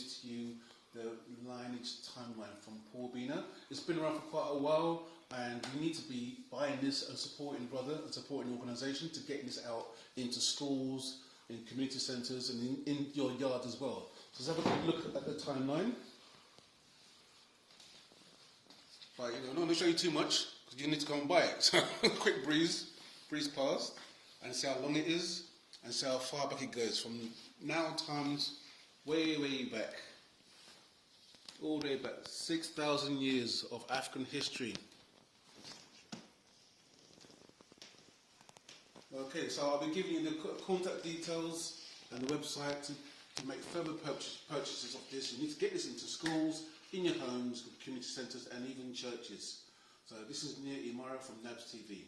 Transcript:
introduce to you the lineage timeline from Paul Bina. It's been around for quite a while, and you need to be buying this and supporting brother and supporting the organisation to get this out into schools, in community centres, and in your yard as well. So let's have a quick look at the timeline. Right, I'm not going to show you too much because you need to go and buy it. So quick breeze past, and see how long it is, and see how far back it goes from now times way back. All the way back, 6,000 years of African history. Okay, so I'll be giving you the contact details and the website to make further purchases of this. You need to get this into schools, in your homes, community centres, and even churches. So this is Nia Imara from NABS TV.